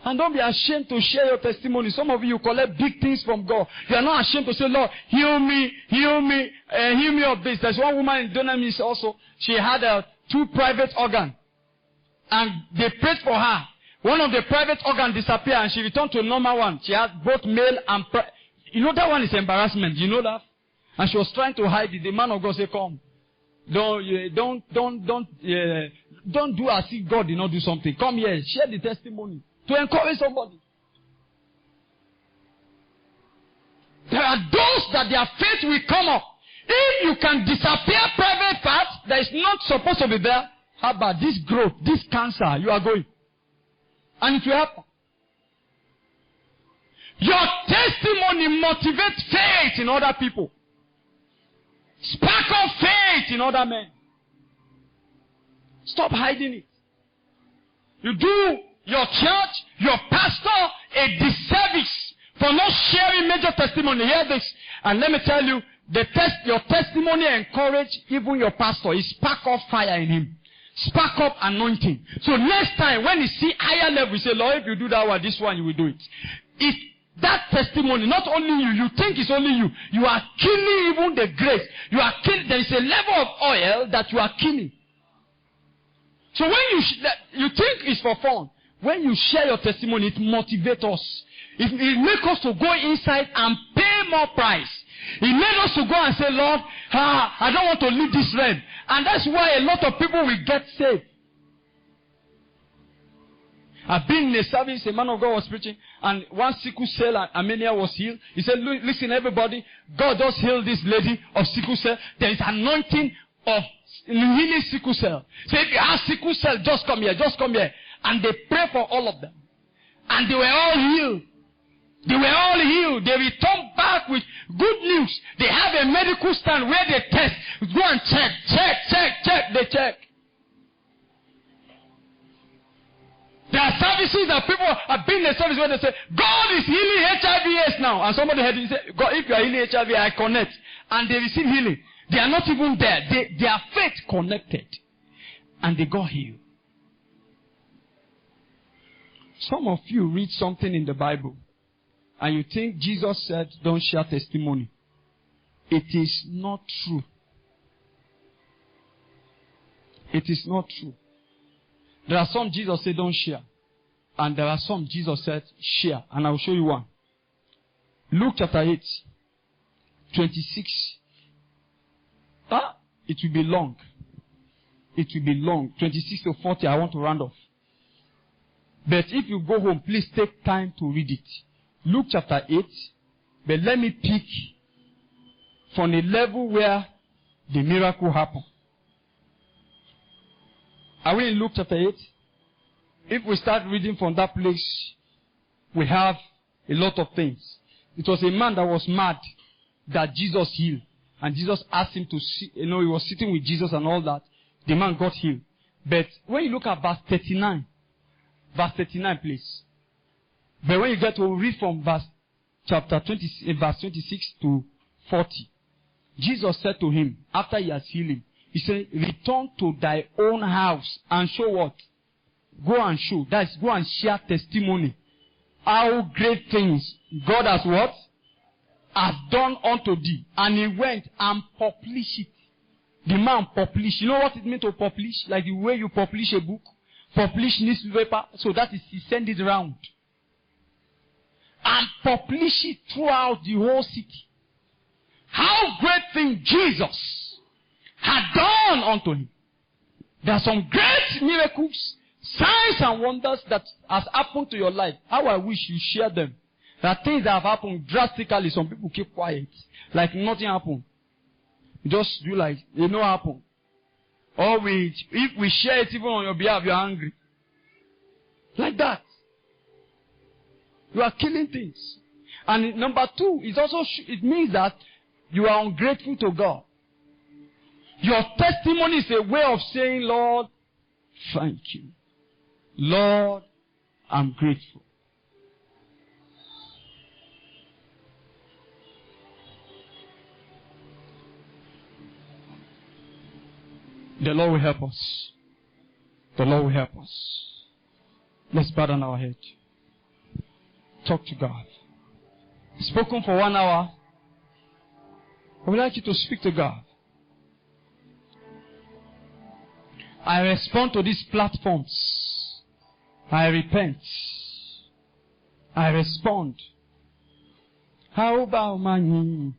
And don't be ashamed to share your testimony. Some of you collect big things from God. You are not ashamed to say, Lord, heal me of this. There's one woman in Dunamis also. She had 2 private organs. And they prayed for her. One of the private organs disappeared and she returned to a normal one. She had both male and you know that one is embarrassment. You know that? And she was trying to hide it. The man of God said, come. Don't do as if God did not do something. Come here. Share the testimony. To encourage somebody. There are those that their faith will come up. If you can disappear private parts that is not supposed to be there, how about this growth, this cancer, you are going. And it will happen. Your testimony motivates faith in other people. Sparkle faith in other men. Stop hiding it. You do your church, your pastor, a disservice for not sharing major testimony. Hear this. And let me tell you, your testimony encourage even your pastor. It spark up fire in him. Spark up anointing. So next time when you see higher level, you say, Lord, if you do that one, this one, you will do it. If that testimony, not only you think it's only you. You are killing even the grace. There is a level of oil that you are killing. So when you think it's for fun, when you share your testimony, it motivates us. It makes us to go inside and pay more price. It made us to go and say, Lord, I don't want to leave this realm. And that's why a lot of people will get saved. I've been in a service, a man of God was preaching, and one sickle cell anemia was healed. He said, listen everybody, God just healed this lady of sickle cell. There is anointing of healing sickle cell. So if you have sickle cell, just come here. And they pray for all of them. And they were all healed. They returned back with good news. They have a medical stand where they test. Go and check. They check. There are services that people have been in a service where they say, God is healing HIV/AIDS now. And somebody had to say, God, if you are healing HIV, I connect. And they receive healing. They are not even there. Their faith connected. And they got healed. Some of you read something in the Bible and you think Jesus said, don't share testimony. It is not true. It is not true. There are some Jesus said, don't share. And there are some Jesus said, share. And I will show you one. Luke chapter 8, 26. It will be long. 26 to 40, I want to round off. But if you go home, please take time to read it. Luke chapter 8. But let me pick from a level where the miracle happened. Are we in Luke chapter 8? if we start reading from that place, we have a lot of things. It was a man that was mad that Jesus healed. And Jesus asked him to see, he was sitting with Jesus and all that. The man got healed. But when you look at verse 39, please. But when you get to read from chapter 20, verse 26 to 40, Jesus said to him, after he has healed him, he said, return to thy own house and show what? Go and show. That is, go and share testimony. How great things God has what? Has done unto thee. And he went and published it. The man published. You know what it means to publish? Like the way you publish a book. Publish newspaper. So that is, he send it around. And publish it throughout the whole city. How great thing Jesus had done unto him. There are some great miracles, signs and wonders that has happened to your life. How I wish you share them. There are things that have happened drastically. Some people keep quiet. Like nothing happened. Just do like it no happen. Or if we share it even on your behalf, you're angry. Like that. You are killing things. And number two, it means that you are ungrateful to God. Your testimony is a way of saying, Lord, thank you. Lord, I'm grateful. The Lord will help us. The Lord will help us. Let's bow down our head. Talk to God. Spoken for 1 hour. I would like you to speak to God. I respond to these platforms. I repent. I respond. How about my knee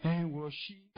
and worship?